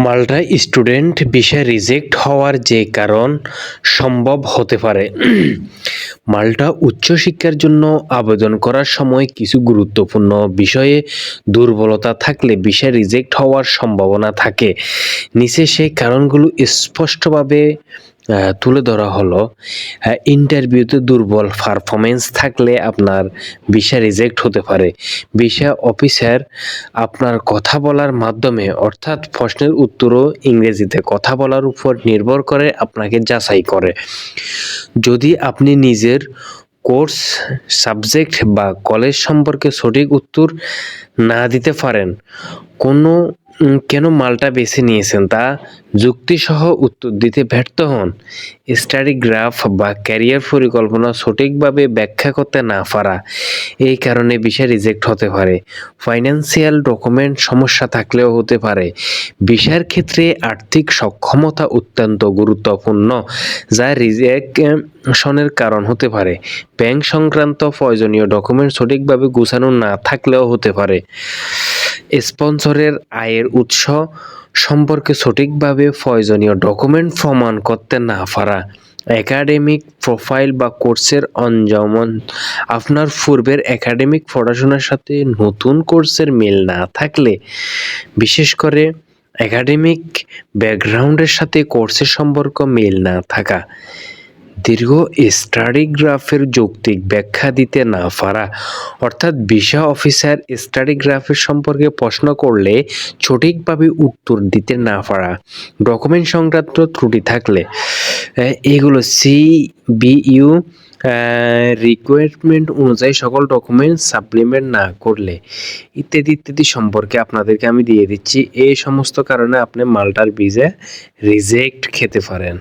মাল্টা student visa reject হওয়ার যে কারণ সম্ভব হতে পারে। মাল্টা উচ্চশিক্ষার জন্য আবেদন করার সময় কিছু গুরুত্বপূর্ণ বিষয়ে দুর্বলতা থাকলে ভিসা রিজেক্ট হওয়ার সম্ভাবনা থাকে। নিচে সেই কারণগুলো স্পষ্টভাবে তুলে ধরা হলো। ইন্টারভিউতে দুর্বল পারফরমেন্স থাকলে আপনার ভিসা রিজেক্ট হতে পারে। ভিসা অফিসার আপনার কথা বলার মাধ্যমে অর্থাৎ প্রশ্নের উত্তরও ইংরেজিতে কথা বলার উপর নির্ভর করে আপনাকে যাচাই করে। যদি আপনি নিজের কোর্স, সাবজেক্ট বা কলেজ সম্পর্কে সঠিক উত্তর না দিতে পারেন, কেন মাল্টা বেছে নিয়েছেন তা যুক্তিসহ উত্তর দিতে ব্যর্থ হন, স্টাডি গ্রাফ বা ক্যারিয়ার পরিকল্পনা সঠিকভাবে ব্যাখ্যা করতে না পারা, এই কারণে ভিসা রিজেক্ট হতে পারে। ফাইন্যান্সিয়াল ডকুমেন্ট সমস্যা থাকলেও হতে পারে। ভিসার ক্ষেত্রে আর্থিক সক্ষমতা অত্যন্ত গুরুত্বপূর্ণ, যা রিজেকশনের কারণ হতে পারে। ব্যাংক সংক্রান্ত প্রয়োজনীয় ডকুমেন্ট সঠিকভাবে গুছানো না থাকলেও হতে পারে। স্পন্সরের আয়ের উৎস সম্পর্কে সঠিকভাবে প্রয়োজনীয় ডকুমেন্ট প্রমাণ করতে না পারা। একাডেমিক প্রোফাইল বা কোর্সের অঞ্জমন আপনার পূর্বের একাডেমিক পড়াশোনার সাথে নতুন কোর্সের মিল না থাকলে, বিশেষ করে একাডেমিক ব্যাকগ্রাউন্ডের সাথে কোর্সের সম্পর্ক মিল না থাকা। দীর্ঘ স্টাডি গ্রাফের যৌক্তিক ব্যাখ্যা দিতে না পারা, অর্থাৎ ভিসা অফিসার স্টাডি গ্রাফের সম্পর্কে প্রশ্ন করলে সঠিকভাবে উত্তর দিতে না পারা। ডকুমেন্ট সংক্রান্ত ত্রুটি থাকলে, এগুলো CBU রিকোয়ারমেন্ট অনুযায়ী সকল ডকুমেন্ট সাপ্লিমেন্ট না করলে, ইত্যাদি ইত্যাদি সম্পর্কে আপনাদেরকে আমি দিয়ে দিচ্ছি। এই সমস্ত কারণে আপনি মাল্টার ভিসা রিজেক্ট খেতে পারেন।